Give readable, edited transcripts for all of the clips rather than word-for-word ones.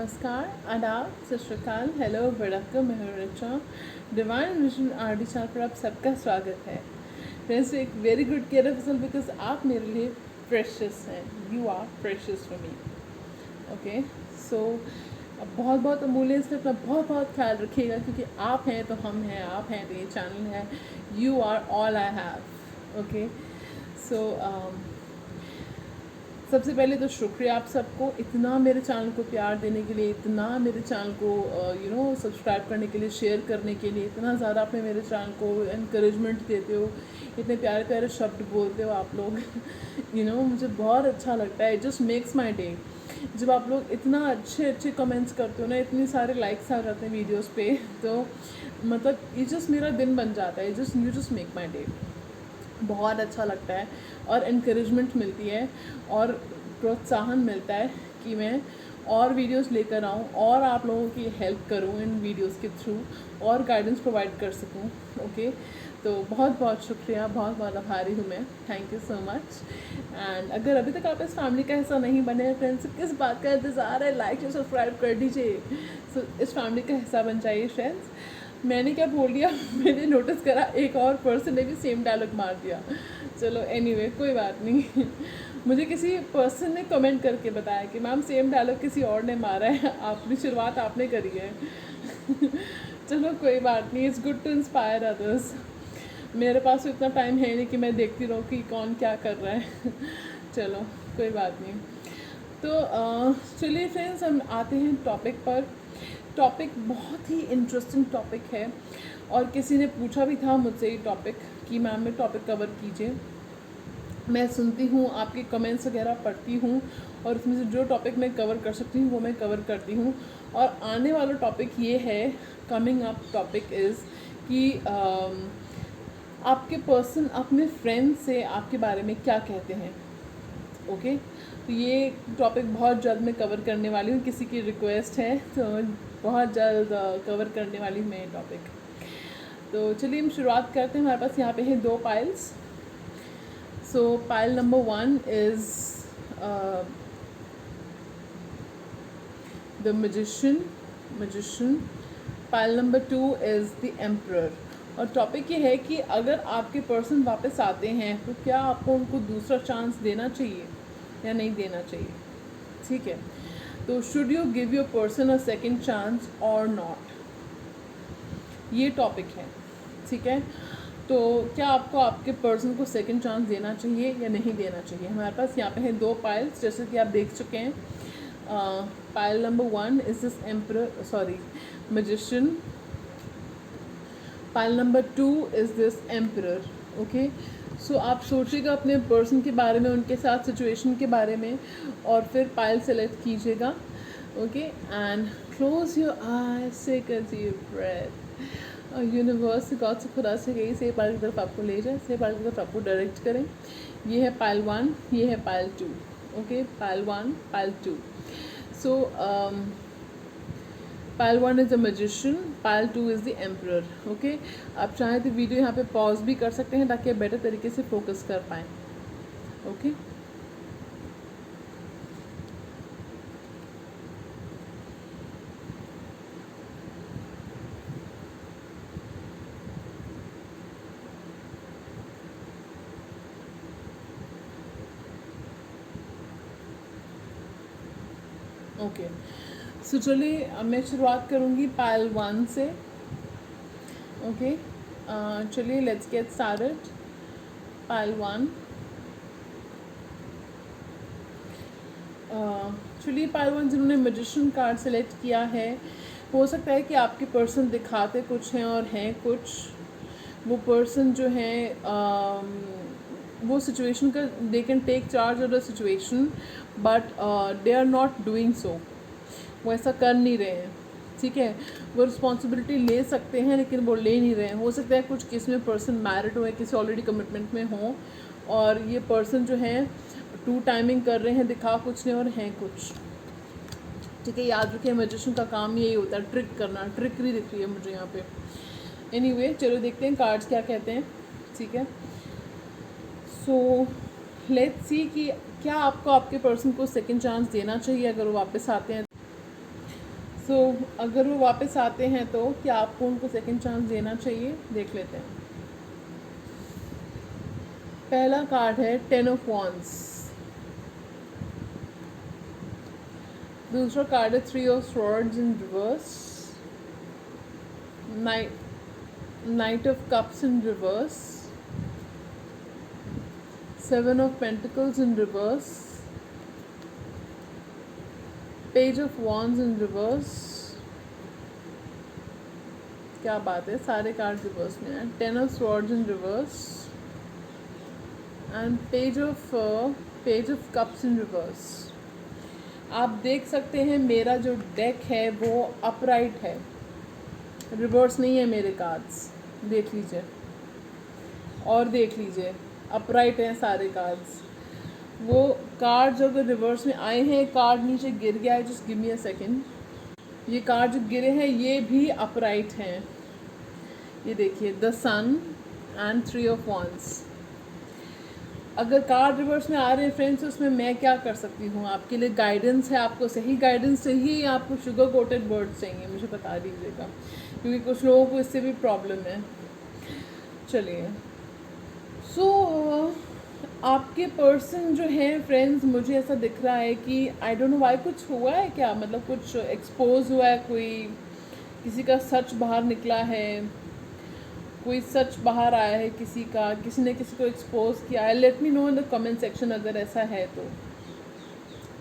नमस्कार, आदाब, सत श्री अकाल, हेलो, वड़क्कम, मैं हूं Richa. Divine vision RD channel पर आप सबका स्वागत है। फ्रेंड्स, एक very good care of yourself because आप मेरे लिए प्रेशियस हैं। You are precious for me. Okay, so बहुत बहुत अमूल्य, इसलिए अपना बहुत बहुत ख्याल रखिएगा क्योंकि आप हैं तो हम हैं, आप हैं तो ये चैनल है। You are all I have. Okay, so सबसे पहले तो शुक्रिया आप सबको इतना मेरे चैनल को प्यार देने के लिए, इतना मेरे चैनल को सब्सक्राइब करने के लिए, शेयर करने के लिए, इतना ज़्यादा आपने मेरे चैनल को इनकरेजमेंट देते हो, इतने प्यारे प्यारे शब्द बोलते हो आप लोग। मुझे बहुत अच्छा लगता है। It just makes my day जब आप लोग इतना अच्छे अच्छे कमेंट्स करते हो ना, इतने सारे लाइक्स आ जाते हैं वीडियोज़ पे, तो मतलब ये जस्ट मेरा दिन बन जाता है। You just make my day. बहुत अच्छा लगता है और इनकरेजमेंट मिलती है और प्रोत्साहन मिलता है कि मैं और वीडियोस लेकर आऊँ और आप लोगों की हेल्प करूँ इन वीडियोस के थ्रू और गाइडेंस प्रोवाइड कर सकूँ। ओके, तो बहुत बहुत शुक्रिया, बहुत बहुत आभारी हूँ मैं। Thank you so much. And अगर अभी तक आप इस फैमिली का हिस्सा नहीं बने हैं फ्रेंड्स, किस बात का इंतज़ार है? लाइक और सब्सक्राइब कर दीजिए। सो इस फैमिली का हिस्सा बन जाइए फ्रेंड्स। मैंने क्या बोल दिया, मैंने नोटिस करा एक और पर्सन ने भी सेम डायलॉग मार दिया। चलो एनीवे, कोई बात नहीं। मुझे किसी पर्सन ने कमेंट करके बताया कि मैम सेम डायलॉग किसी और ने मारा है, आपने शुरुआत आपने करी है। चलो कोई बात नहीं, it's good to inspire others. मेरे पास तो इतना टाइम है नहीं कि मैं देखती रहूँ कि कौन क्या कर रहा है। चलो कोई बात नहीं। तो चलिए फ्रेंड्स, हम आते हैं टॉपिक पर। टॉपिक बहुत ही इंटरेस्टिंग टॉपिक है और किसी ने पूछा भी था मुझसे ये टॉपिक कि मैम में टॉपिक कवर कीजिए। मैं सुनती हूँ, आपके कमेंट्स वगैरह पढ़ती हूँ और उसमें से जो टॉपिक मैं कवर कर सकती हूँ वो मैं कवर करती हूँ। और आने वाला टॉपिक ये है, कमिंग अप टॉपिक इज़ कि आपके पर्सन अपने फ्रेंड से आपके बारे में क्या कहते हैं। ओके, तो ये टॉपिक बहुत जल्द मैं कवर करने वाली हूँ। किसी की रिक्वेस्ट है तो बहुत जल्द कवर करने वाली हूँ मैं ये टॉपिक। तो चलिए हम शुरुआत करते हैं। हमारे पास यहाँ पे हैं 2 piles. So pile number 1 is the magician. Pile number 2 is the emperor. और टॉपिक ये है कि अगर आपके पर्सन वापस आते हैं तो क्या आपको उनको दूसरा चांस देना चाहिए या नहीं देना चाहिए। ठीक है, तो should you give your person a second chance और नॉट, ये टॉपिक है। ठीक है, तो क्या आपको आपके पर्सन को सेकेंड चांस देना चाहिए या नहीं देना चाहिए। हमारे पास यहाँ पे हैं 2 पाइल्स, जैसे कि आप देख चुके हैं। Pile number 1 is this magician. Pile number 2 is this emperor. Okay, so आप सोचिएगा अपने पर्सन के बारे में, उनके साथ सिचुएशन के बारे में, और फिर पाइल सेलेक्ट कीजिएगा। Okay, and close your eyes, take a deep breath. Universe God से, खुदा से कही से पाइल की तरफ आपको ले जाए, से पाइल की तरफ आपको डायरेक्ट करें। ये है पाइल 1, ये है pile 2। Okay, pile 1, pile 2। So pile 1 is the magician, pile 2 is the emperor. Okay, आप चाहें तो वीडियो यहाँ पे पॉज भी कर सकते हैं ताकि आप बेटर तरीके से फोकस कर पाएँ। ओके, ओके, सो चलिए मैं शुरुआत करूँगी पाइल 1 से। ओके, चलिए लेट्स गेट स्टार्टेड। पाइल 1। चलिए पाइल 1 जिन्होंने मैजिशियन कार्ड सेलेक्ट किया है, हो सकता है कि आपके पर्सन दिखाते कुछ हैं और हैं कुछ। वो पर्सन जो है वो सिचुएशन का, they can take charge of the situation but they are not doing so. वो ऐसा कर नहीं रहे हैं। ठीक है, वो रिस्पॉन्सिबिलिटी ले सकते हैं लेकिन वो ले नहीं रहे हैं। हो सकता है कुछ केस में पर्सन मैरिड हो, किसी ऑलरेडी कमिटमेंट में हो, और ये पर्सन जो है टू टाइमिंग कर रहे हैं, दिखा कुछ नहीं और हैं कुछ। ठीक है, याद रखिए मैजिशियन का काम यही होता है, ट्रिक करना। ट्रिकरी दिख रही है मुझे यहाँ पे। एनीवे, चलो देखते हैं कार्ड्स क्या कहते हैं। ठीक है, सो लेट्स सी कि क्या आपको आपके पर्सन को सेकंड चांस देना चाहिए अगर वो वापस आते हैं। सो अगर वो वापस आते हैं तो क्या आपको उनको सेकंड चांस देना चाहिए? देख लेते हैं। पहला कार्ड है 10 ऑफ wands, दूसरा कार्ड है 3 of swords in reverse, night of cups in reverse, 7 of pentacles in reverse, page of wands in reverse. क्या बात है, सारे कार्ड रिवर्स में हैं। 10 of swords in reverse and page of cups in reverse. आप देख सकते हैं मेरा जो डेक है वो अपराइट है, रिवर्स नहीं है मेरे कार्ड्स। देख लीजिए और देख लीजिए, अपराइट हैं सारे कार्ड्स। वो कार्ड जो अगर रिवर्स में आए हैं, कार्ड नीचे गिर गया है, just give me a second. ये कार्ड जो गिरे हैं ये भी अपराइट हैं। ये देखिए, the sun and 3 of wands। अगर कार्ड रिवर्स में आ रहे हैं फ्रेंड्स, उसमें मैं क्या कर सकती हूँ? आपके लिए गाइडेंस है, आपको सही गाइडेंस चाहिए या आपको शुगर कोटेड वर्ड्स चाहिए? मुझे बता दीजिएगा, क्योंकि कुछ लोगों को इससे भी प्रॉब्लम है। चलिए, सो आपके पर्सन जो है फ्रेंड्स, मुझे ऐसा दिख रहा है कि आई डोंट नो वाई, कुछ हुआ है क्या? मतलब कुछ एक्सपोज हुआ है, कोई किसी का सच बाहर निकला है, कोई सच बाहर आया है किसी का, किसी ने किसी को एक्सपोज किया है। Let me know in the comment section अगर ऐसा है तो।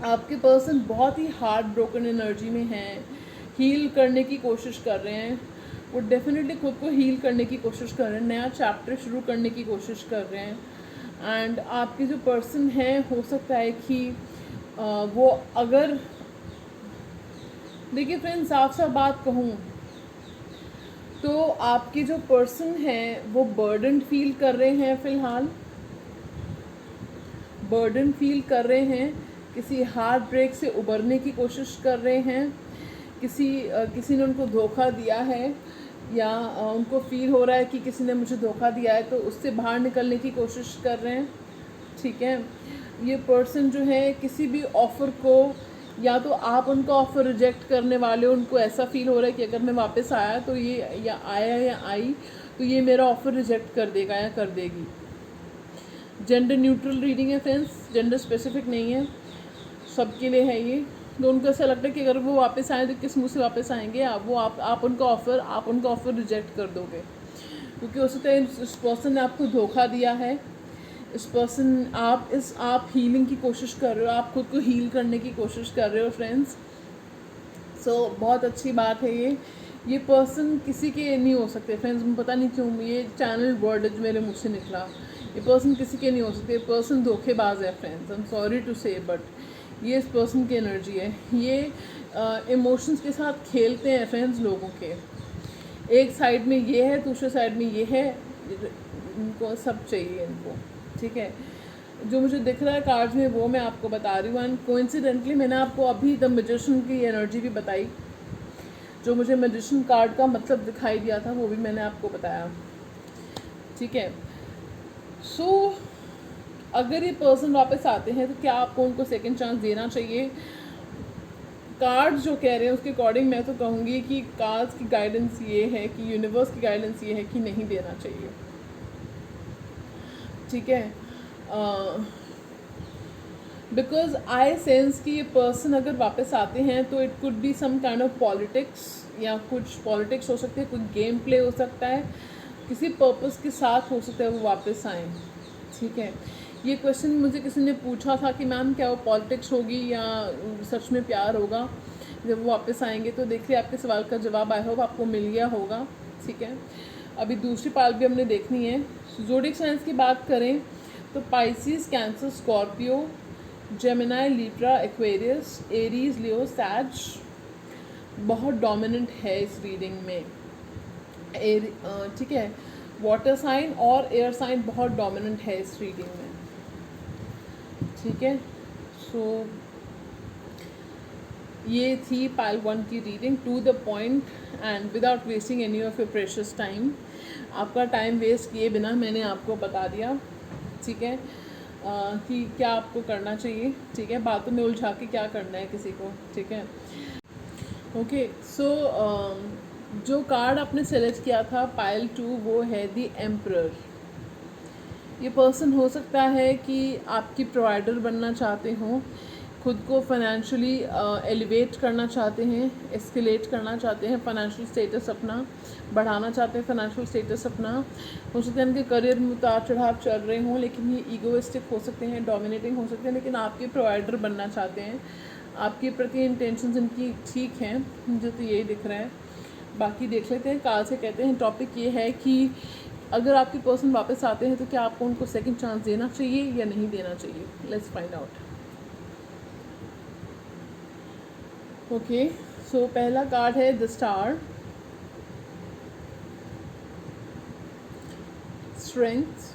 आपके पर्सन बहुत ही हार्ट ब्रोकन एनर्जी में हैं, हील करने की कोशिश कर रहे हैं। वो डेफिनेटली खुद को हील करने की कोशिश कर रहे हैं, नया चैप्टर शुरू करने की कोशिश कर रहे हैं। एंड आपके जो पर्सन हैं, हो सकता है कि वो अगर, देखिए फ्रेंड्स, साफ साफ बात कहूँ तो आपके जो पर्सन हैं वो बर्डन फील कर रहे हैं, फ़िलहाल बर्डन फील कर रहे हैं, किसी हार्ट ब्रेक से उबरने की कोशिश कर रहे हैं, किसी ने उनको धोखा दिया है, या उनको फील हो रहा है कि किसी ने मुझे धोखा दिया है, तो उससे बाहर निकलने की कोशिश कर रहे हैं। ठीक है, ये पर्सन जो है किसी भी ऑफ़र को, या तो आप उनका ऑफ़र रिजेक्ट करने वाले हो, उनको ऐसा फील हो रहा है कि अगर मैं वापस आया तो ये, या आया या आई तो ये मेरा ऑफ़र रिजेक्ट कर देगा या कर देगी। जेंडर न्यूट्रल रीडिंग है फ्रेंड्स, जेंडर स्पेसिफिक नहीं है, सबके लिए है ये। तो उनको ऐसा लगता है कि अगर वो वापस आए तो किस मुँह से वापस आएंगे? आप उनका ऑफ़र रिजेक्ट कर दोगे, क्योंकि हो सकता है इस पर्सन ने आपको धोखा दिया है। इस पर्सन आप हीलिंग की कोशिश कर रहे हो, आप खुद को हील करने की कोशिश कर रहे हो फ्रेंड्स। सो बहुत अच्छी बात है ये पर्सन किसी के नहीं हो सकते फ्रेंड्स। मुझे पता नहीं क्यों ये चैनल वर्ड जो मेरे मुँह से निकला, ये पर्सन किसी के नहीं हो सकते। पर्सन धोखेबाज है friends, I am sorry to say, but ये इस पर्सन की एनर्जी है। ये इमोशंस के साथ खेलते हैं फ्रेंड्स लोगों के। एक साइड में ये है, दूसरे साइड में ये है, इनको सब चाहिए इनको। ठीक है, जो मुझे दिख रहा है कार्ड्स में वो मैं आपको बता रही हूँ। एंड कोइंसिडेंटली मैंने आपको अभी द मैजिशियन की एनर्जी भी बताई, जो मुझे मैजिशियन कार्ड का मतलब दिखाई दिया था वो भी मैंने आपको बताया। ठीक है, सो अगर ये पर्सन वापस आते हैं तो क्या आपको उनको सेकंड चांस देना चाहिए? कार्ड्स जो कह रहे हैं उसके अकॉर्डिंग मैं तो कहूँगी कि कार्ड्स की गाइडेंस ये है कि यूनिवर्स की गाइडेंस ये है कि नहीं देना चाहिए। ठीक है, बिकॉज आई सेंस कि ये पर्सन अगर वापस आते हैं तो it could be some kind of politics, या कुछ पॉलिटिक्स हो सकती है, कुछ गेम प्ले हो सकता है, किसी पर्पस के साथ हो सकता है वो वापस आएँ। ठीक है, ये क्वेश्चन मुझे किसी ने पूछा था कि मैम क्या वो पॉलिटिक्स होगी या सच में प्यार होगा जब वो वापस आएंगे। तो देखिए, आपके सवाल का जवाब आई होप आपको मिल गया होगा। ठीक है, अभी दूसरी पार्ट भी हमने देखनी है। ज़ोडिएक साइंस की बात करें तो Pisces, Cancer, Scorpio, Gemini, Libra, Aquarius, Aries, Leo, Sag बहुत डोमिनेंट है इस रीडिंग में। ठीक है, वाटर साइन और एयर साइन बहुत डोमिनेंट है इस रीडिंग में। ठीक है, सो ये थी पाइल 1 की reading, to the point and without wasting any of your precious time. आपका टाइम वेस्ट किए बिना मैंने आपको बता दिया। ठीक है, कि क्या आपको करना चाहिए। ठीक है, बातों में उलझा के क्या करना है किसी को। ठीक है, ओके सो जो कार्ड आपने सेलेक्ट किया था पाइल 2, वो है द एम्परर। ये पर्सन हो सकता है कि आपकी प्रोवाइडर बनना चाहते हों, खुद को फाइनेंशियली एलिवेट करना चाहते हैं, एस्केलेट करना चाहते हैं, फाइनेंशियल स्टेटस अपना बढ़ाना चाहते हैं, फाइनेंशियल स्टेटस अपना। हो सकता है इनके करियर में उतार चढ़ाव चल रहे हों, लेकिन ये ईगोइस्टिक हो सकते हैं, डोमिनेटिंग हो सकते हैं, लेकिन आपके प्रोवाइडर बनना चाहते हैं। आपके प्रति इंटेंशंस इनकी ठीक हैं, मुझे तो यही दिख रहा है। बाकी देख लेते हैं काल से कहते हैं। टॉपिक ये है कि अगर आपके पर्सन वापस आते हैं तो क्या आपको उनको सेकंड चांस देना चाहिए या नहीं देना चाहिए। Let's find out. Okay so पहला कार्ड है the star, strength,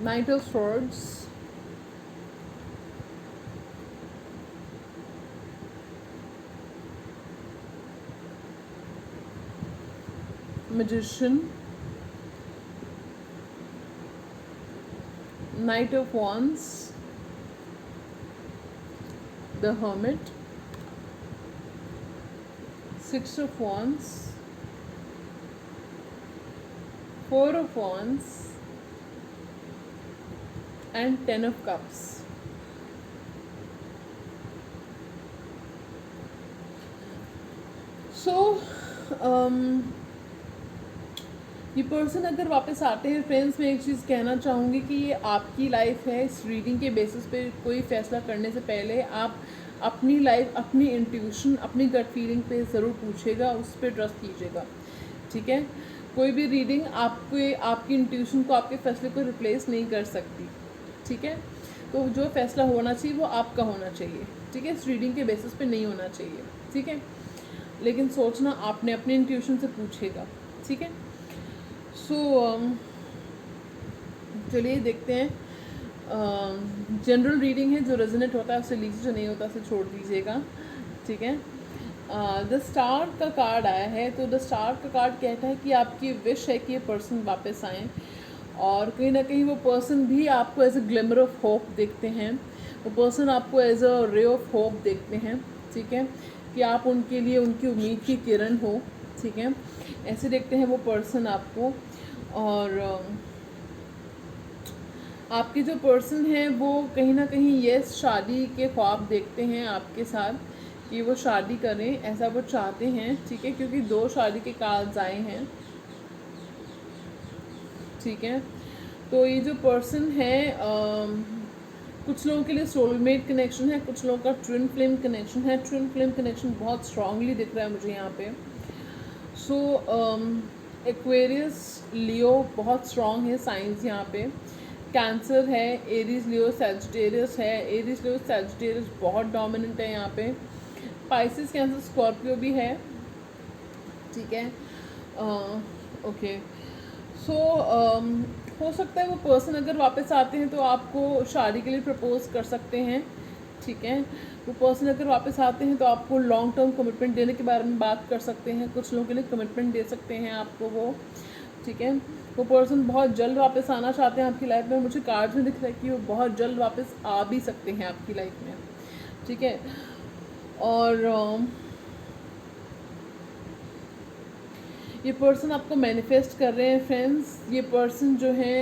night of swords, magician, Knight of Wands, the Hermit, Six of Wands, Four of Wands, and Ten of Cups. So ये person अगर वापस आते हैं फ्रेंड्स, मैं एक चीज़ कहना चाहूँगी कि ये आपकी लाइफ है। इस रीडिंग के बेसिस पे कोई फैसला करने से पहले आप अपनी लाइफ, अपनी इंट्यूशन, अपनी गट फीलिंग पे ज़रूर पूछेगा, उस पर ट्रस्ट कीजिएगा, ठीक है। कोई भी रीडिंग आपकी इंट्यूशन को, आपके फैसले को रिप्लेस नहीं कर सकती, ठीक है। तो जो फैसला होना चाहिए वो आपका होना चाहिए, ठीक है। इस रीडिंग के बेसिस पे नहीं होना चाहिए, ठीक है। लेकिन सोचना आपने अपने इंट्यूशन से पूछेगा, ठीक है। सो चलिए देखते हैं। जनरल रीडिंग है, जो रेजोनेट होता है उसे लीजिए, जो नहीं होता उसे छोड़ दीजिएगा, ठीक है। द स्टार का कार्ड आया है, तो द स्टार का कार्ड कहता है कि आपकी विश है कि ये पर्सन वापस आएँ, और कहीं ना कहीं वो पर्सन भी आपको as a glimmer of hope देखते हैं, वो पर्सन आपको as a ray of hope देखते हैं, ठीक है, कि आप उनके लिए उनकी उम्मीद की किरण हो, ठीक है। ऐसे देखते हैं वो पर्सन आपको। और आपके जो पर्सन हैं वो कहीं ना कहीं यस शादी के ख्वाब देखते हैं आपके साथ, कि वो शादी करें, ऐसा वो चाहते हैं, ठीक है, क्योंकि 2 शादी के कार्ड्स आए हैं, ठीक है। तो ये जो पर्सन है, कुछ लोगों के लिए सोलमेट कनेक्शन है, कुछ लोगों का ट्विन फ्लेम कनेक्शन है। ट्विन फ्लेम कनेक्शन बहुत स्ट्रांगली दिख रहा है मुझे यहाँ पे। सो एक्वेरियस, लियो बहुत स्ट्रॉन्ग है साइंस यहाँ पे। कैंसर है, एरीज, लियो, सैजिटेरियस है। एरीज, लियो, सैजिटेरियस बहुत डोमिनेंट है यहाँ पे। पाइसिस, कैंसर, स्कॉर्पियो भी है, ठीक है। ओके सो हो सकता है वो पर्सन अगर वापस आते हैं तो आपको शादी के लिए प्रपोज कर सकते हैं, ठीक है। वो पर्सन अगर वापस आते हैं तो आपको लॉन्ग टर्म कमिटमेंट देने के बारे में बात कर सकते हैं, कुछ लोगों के लिए कमिटमेंट दे सकते हैं आपको वो, ठीक है। वो पर्सन बहुत जल्द वापस आना चाहते हैं आपकी लाइफ में। मुझे कार्ड्स में दिख रहा है कि वो बहुत जल्द वापस आ भी सकते हैं आपकी लाइफ में, ठीक है। और ये पर्सन आपको मैनिफेस्ट कर रहे हैं फ्रेंड्स। ये पर्सन जो है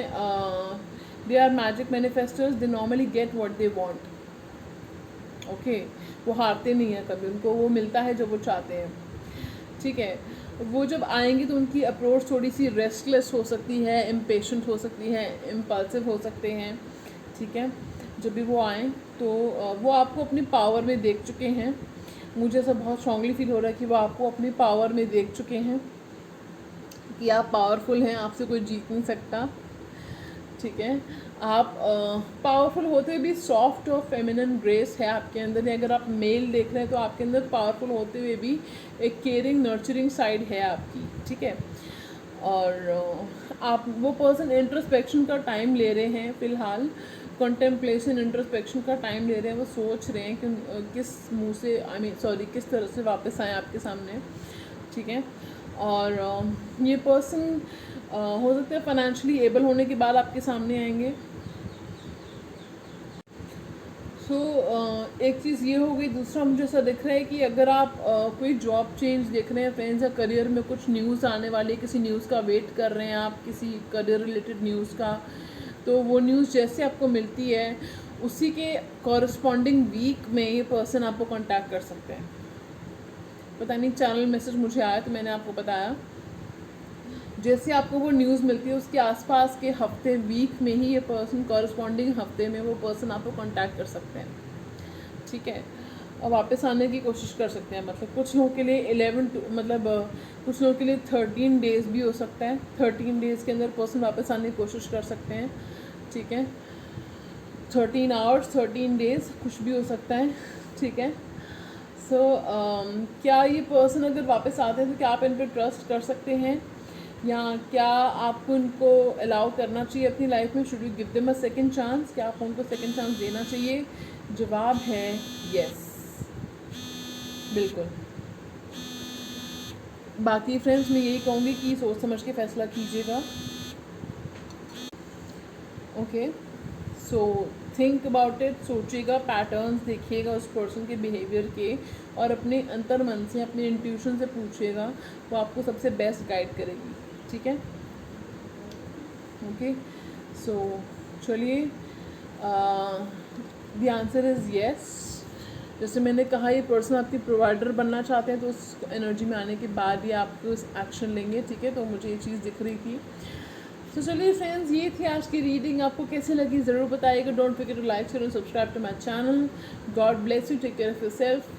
they are magic manifesters, they normally get what they want, okay. वो हारते नहीं हैं कभी, उनको वो मिलता है जो वो चाहते हैं, ठीक है। वो जब आएंगे तो उनकी अप्रोच थोड़ी सी रेस्टलेस हो सकती है, इम्पेशेंट हो सकती है, इम्पल्सिव हो सकते हैं, ठीक है। जब भी वो आएँ तो वो आपको अपनी पावर में देख चुके हैं। मुझे ऐसा बहुत स्ट्रांगली फील हो रहा है कि वो आपको अपनी पावर में देख चुके हैं, कि आप पावरफुल हैं, आपसे कोई जीत नहीं सकता, ठीक है। आप पावरफुल होते हुए भी सॉफ्ट और फेमिनिन ग्रेस है आपके अंदर। अगर आप मेल देख रहे हैं तो आपके अंदर पावरफुल होते हुए भी एक केयरिंग, नर्चरिंग साइड है आपकी, ठीक है। और आप वो पर्सन इंट्रोस्पेक्शन का टाइम ले रहे हैं फ़िलहाल, कंटेम्पलेशन, इंट्रोस्पेक्शन का टाइम ले रहे हैं। वो सोच रहे हैं कि किस मुंह से, किस तरह से वापस आए आपके सामने, ठीक है। और ये पर्सन हो सकता है फाइनेंशियली एबल होने के बाद आपके सामने आएंगे। एक चीज़ ये हो गई। दूसरा मुझे ऐसा दिख रहा है कि अगर आप कोई जॉब चेंज देख रहे हैं फ्रेंड्स, या करियर में कुछ न्यूज़ आने वाली है, किसी न्यूज़ का वेट कर रहे हैं आप, किसी करियर रिलेटेड न्यूज़ का, तो वो न्यूज़ जैसे आपको मिलती है उसी के कॉरस्पॉन्डिंग वीक में ये पर्सन आपको कांटेक्ट कर सकते हैं। पता नहीं चैनल मैसेज मुझे आया तो मैंने आपको बताया। जैसे आपको वो न्यूज़ मिलती है उसके आसपास के हफ्ते, वीक में ही ये पर्सन, कॉरस्पॉन्डिंग हफ्ते में वो पर्सन आपको कांटेक्ट कर सकते हैं, ठीक है। और वापस आने की कोशिश कर सकते हैं। मतलब कुछ लोगों के लिए 11 कुछ लोगों के लिए 13 डेज़ भी हो सकता है। 13 डेज़ के अंदर पर्सन वापस आने की कोशिश कर सकते हैं, ठीक है। 13 आवर्स, 13 डेज़ कुछ भी हो सकता है, ठीक है। क्या ये पर्सन अगर वापस आते हैं तो क्या आप इन पर ट्रस्ट कर सकते हैं, या क्या आपको इनको अलाउ करना चाहिए अपनी लाइफ में? Should you give them a second chance? क्या आपको उनको सेकंड चांस देना चाहिए? जवाब है यस, बिल्कुल। बाकी फ्रेंड्स मैं यही कहूँगी कि सोच समझ के फैसला कीजिएगा। Okay, so think about it, सोचिएगा, पैटर्न्स देखिएगा उस पर्सन के बिहेवियर के, और अपने अंतर मन से, अपने इंट्यूशन से पूछिएगा, वो आपको सबसे बेस्ट गाइड करेगी, ठीक है। ओके, सो चलिए, द आंसर इज़ येस। जैसे मैंने कहा, ये पर्सन आपकी प्रोवाइडर बनना चाहते हैं, तो उस एनर्जी में आने के बाद ही आपको इस एक्शन लेंगे, ठीक है। तो मुझे ये चीज़ दिख रही थी। तो चलिए फ्रेंड्स, ये थी आज की रीडिंग। आपको कैसी लगी ज़रूर बताइएगा। Don't forget to like, share and subscribe to my channel. God bless you, take care of yourself,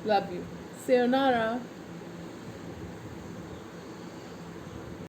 love you, sayonara।